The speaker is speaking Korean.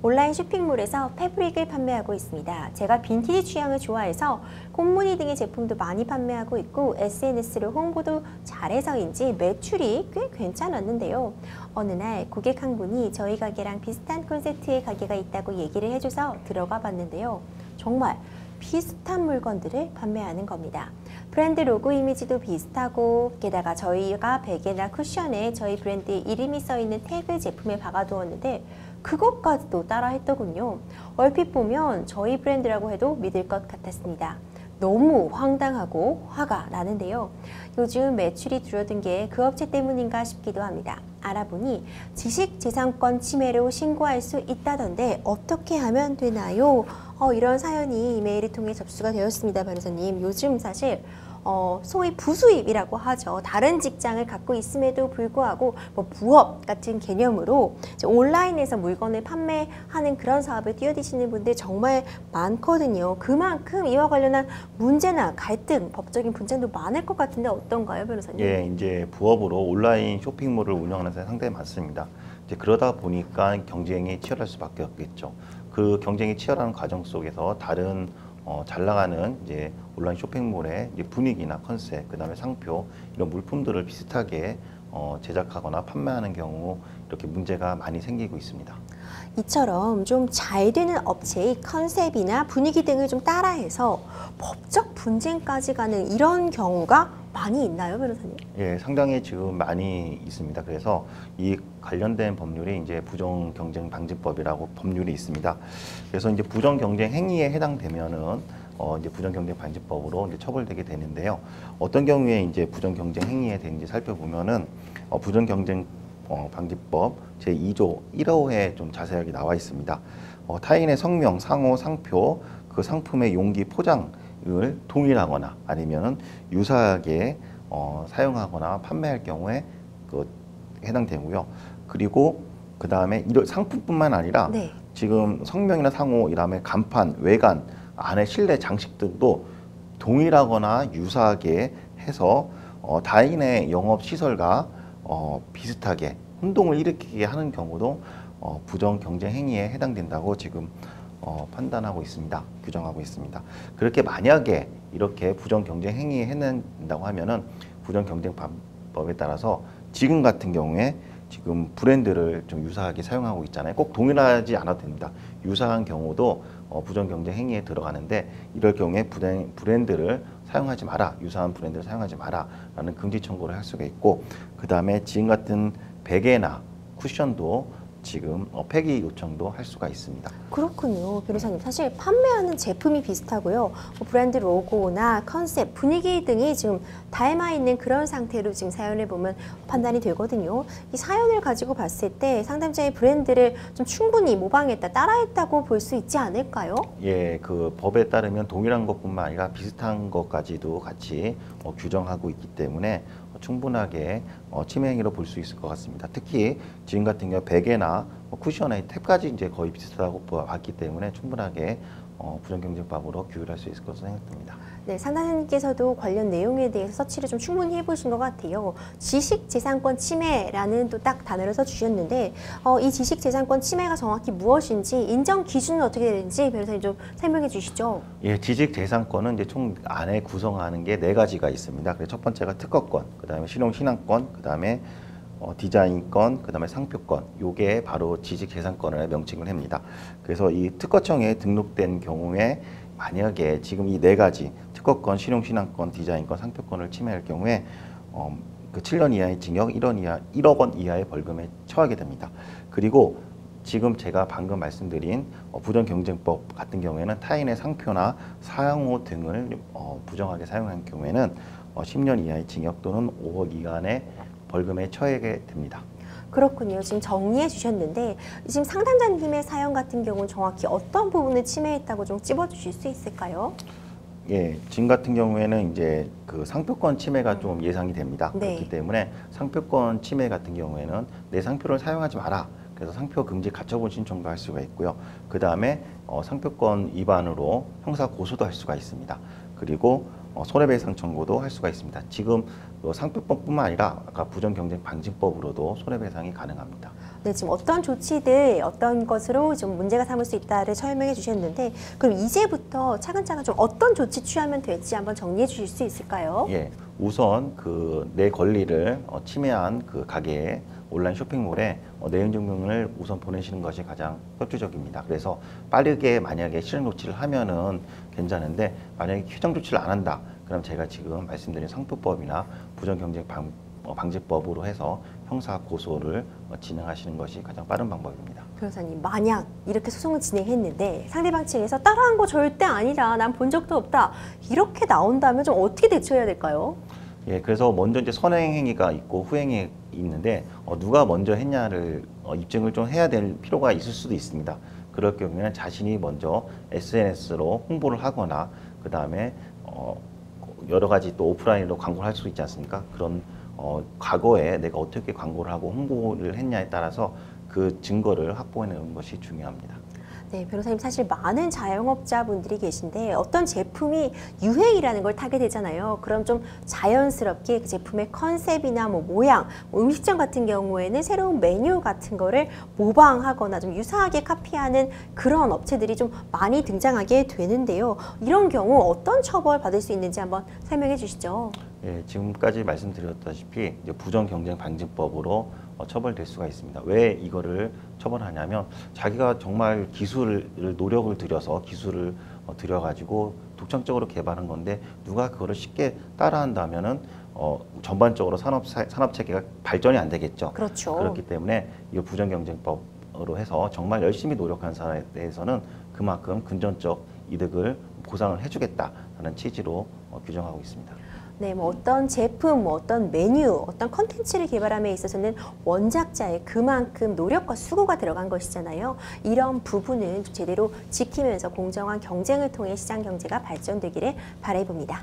온라인 쇼핑몰에서 패브릭을 판매하고 있습니다. 제가 빈티지 취향을 좋아해서 꽃무늬 등의 제품도 많이 판매하고 있고 SNS로 홍보도 잘해서인지 매출이 꽤 괜찮았는데요. 어느 날 고객 한 분이 저희 가게랑 비슷한 콘셉트의 가게가 있다고 얘기를 해줘서 들어가 봤는데요. 정말 비슷한 물건들을 판매하는 겁니다. 브랜드 로고 이미지도 비슷하고 게다가 저희가 베개나 쿠션에 저희 브랜드의 이름이 써있는 태그 제품에 박아두었는데 그것까지도 따라 했더군요. 얼핏 보면 저희 브랜드라고 해도 믿을 것 같았습니다. 너무 황당하고 화가 나는데요. 요즘 매출이 줄어든 게 그 업체 때문인가 싶기도 합니다. 알아보니 지식재산권 침해로 신고할 수 있다던데 어떻게 하면 되나요? 이런 사연이 이메일을 통해 접수가 되었습니다, 변호사님. 요즘 사실 소위 부수입이라고 하죠. 다른 직장을 갖고 있음에도 불구하고 뭐 부업 같은 개념으로 이제 온라인에서 물건을 판매하는 그런 사업을 뛰어드시는 분들 정말 많거든요. 그만큼 이와 관련한 문제나 갈등, 법적인 분쟁도 많을 것 같은데 어떤가요, 변호사님? 예, 이제 부업으로 온라인 쇼핑몰을 운영하는 사람이 상당히 많습니다. 이제 그러다 보니까 경쟁이 치열할 수밖에 없겠죠. 그 경쟁이 치열한 과정 속에서 다른 잘 나가는 이제 온라인 쇼핑몰의 이제 분위기나 컨셉, 그다음에 상표 이런 물품들을 비슷하게 제작하거나 판매하는 경우 이렇게 문제가 많이 생기고 있습니다. 이처럼 좀 잘 되는 업체의 컨셉이나 분위기 등을 좀 따라해서 법적 분쟁까지 가는 이런 경우가 많이 있나요, 변호사님? 예, 상당히 지금 많이 있습니다. 그래서 이 관련된 법률이 이제 부정경쟁방지법이라고 법률이 있습니다. 그래서 이제 부정경쟁 행위에 해당되면은 이제 부정경쟁방지법으로 이제 처벌되게 되는데요. 어떤 경우에 이제 부정경쟁 행위에 되는지 살펴보면은 부정경쟁 방지법 제2조 1호에 좀 자세하게 나와 있습니다. 타인의 성명, 상호, 상표, 그 상품의 용기, 포장을 동일하거나 아니면 유사하게 사용하거나 판매할 경우에 해당되고요. 그리고 그 다음에 이런 상품뿐만 아니라 네. 지금 성명이나 상호, 이다음에 간판, 외관, 안에 실내 장식 등도 동일하거나 유사하게 해서 타인의 영업 시설과 비슷하게 혼동을 일으키게 하는 경우도 부정 경쟁 행위에 해당된다고 지금 판단하고 있습니다. 규정하고 있습니다. 그렇게 만약에 이렇게 부정 경쟁 행위에 해당된다고 하면은 부정 경쟁법에 따라서 지금 같은 경우에 지금 브랜드를 좀 유사하게 사용하고 있잖아요. 꼭 동일하지 않아도 됩니다. 유사한 경우도 부정 경쟁 행위에 들어가는데 이럴 경우에 브랜드를 사용하지 마라, 유사한 브랜드를 사용하지 마라 라는 금지 청구를 할 수가 있고, 그 다음에 지금 같은 베개나 쿠션도 지금 폐기 요청도 할 수가 있습니다. 그렇군요, 변호사님. 사실 판매하는 제품이 비슷하고요. 뭐 브랜드 로고나 컨셉, 분위기 등이 지금 닮아 있는 그런 상태로 지금 사연을 보면 판단이 되거든요. 이 사연을 가지고 봤을 때 상담자의 브랜드를 좀 충분히 모방했다, 따라했다고 볼 수 있지 않을까요? 예, 그 법에 따르면 동일한 것뿐만 아니라 비슷한 것까지도 같이 규정하고 있기 때문에 충분하게 침해 행위로 볼 수 있을 것 같습니다. 특히 지금 같은 경우 베개나 쿠션의 탭까지 이제 거의 비슷하다고 봤기 때문에 충분하게 부정경쟁법으로 규율할 수 있을 것으로 생각됩니다. 네, 상담자님께서도 관련 내용에 대해서 서치를 좀 충분히 해보신 것 같아요. 지식재산권 침해라는 또 딱 단어를 써주셨는데 이 지식재산권 침해가 정확히 무엇인지 인정 기준은 어떻게 되는지 변호사님 좀 설명해 주시죠. 예, 지식재산권은 이제 총 안에 구성하는 게 4가지가 있습니다. 그래서 첫 번째가 특허권, 그 다음에 실용신앙권, 그 다음에 디자인권, 그 다음에 상표권, 요게 바로 지식재산권을 명칭을 합니다. 그래서 이 특허청에 등록된 경우에 만약에 지금 이 4가지 특허권, 실용신앙권, 디자인권, 상표권을 침해할 경우에 그 7년 이하의 징역, 1억 원 이하의 벌금에 처하게 됩니다. 그리고 지금 제가 방금 말씀드린 부정경쟁법 같은 경우에는 타인의 상표나 사용호 등을 부정하게 사용한 경우에는 10년 이하의 징역 또는 5억 이하의 벌금에 처하게 됩니다. 그렇군요. 지금 정리해 주셨는데 지금 상담자님의 사연 같은 경우는 정확히 어떤 부분을 침해했다고 좀 찝어주실 수 있을까요? 예, 지금 같은 경우에는 이제 그 상표권 침해가 좀 예상이 됩니다. 네. 그렇기 때문에 상표권 침해 같은 경우에는 내 상표를 사용하지 마라. 그래서 상표 금지 가처분 신청도 할 수가 있고요. 그 다음에 상표권 위반으로 형사 고소도 할 수가 있습니다. 그리고 손해배상 청구도 할 수가 있습니다. 지금 상표권뿐만 아니라 아까 부정경쟁방지법으로도 손해배상이 가능합니다. 네, 지금 어떤 조치들, 어떤 것으로 좀 문제가 삼을 수 있다를 설명해 주셨는데, 그럼 이제부터 차근차근 좀 어떤 조치 취하면 될지 한번 정리해 주실 수 있을까요? 예, 우선 그 내 권리를 침해한 그 가게에 온라인 쇼핑몰에 내용 증명을 우선 보내시는 것이 가장 협조적입니다. 그래서 빠르게 만약에 실행 조치를 하면은 괜찮은데 만약에 휴정 조치를 안 한다, 그럼 제가 지금 말씀드린 상표법이나 부정경쟁 방지법으로 해서 형사 고소를 진행하시는 것이 가장 빠른 방법입니다. 변호사님, 만약 이렇게 소송을 진행했는데 상대방 측에서 따라한 거 절대 아니다, 난 본 적도 없다, 이렇게 나온다면 좀 어떻게 대처해야 될까요? 예, 그래서 먼저 이제 선행 행위가 있고 후행이 있는데 누가 먼저 했냐를 입증을 좀 해야 될 필요가 있을 수도 있습니다. 그럴 경우에는 자신이 먼저 SNS로 홍보를 하거나 그 다음에 여러 가지 또 오프라인으로 광고를 할 수 있지 않습니까? 그런 과거에 내가 어떻게 광고를 하고 홍보를 했냐에 따라서 그 증거를 확보해내는 것이 중요합니다. 네, 변호사님, 사실 많은 자영업자분들이 계신데 어떤 제품이 유행이라는 걸 타게 되잖아요. 그럼 좀 자연스럽게 그 제품의 컨셉이나 뭐 모양, 음식점 같은 경우에는 새로운 메뉴 같은 거를 모방하거나 좀 유사하게 카피하는 그런 업체들이 좀 많이 등장하게 되는데요. 이런 경우 어떤 처벌 받을 수 있는지 한번 설명해 주시죠. 예, 지금까지 말씀드렸다시피 이제 부정경쟁방지법으로 처벌될 수가 있습니다. 왜 이거를 처벌하냐면 자기가 정말 기술을 노력을 들여서 기술을 들여가지고 독창적으로 개발한 건데 누가 그거를 쉽게 따라한다면은 전반적으로 산업 체계가 발전이 안 되겠죠. 그렇죠. 그렇기 때문에 이 부정경쟁법으로 해서 정말 열심히 노력한 사람에 대해서는 그만큼 금전적 이득을 보상을 해주겠다라는 취지로 규정하고 있습니다. 네, 뭐 어떤 제품, 뭐 어떤 메뉴, 어떤 컨텐츠를 개발함에 있어서는 원작자의 그만큼 노력과 수고가 들어간 것이잖아요. 이런 부분은 제대로 지키면서 공정한 경쟁을 통해 시장 경제가 발전되기를 바라봅니다.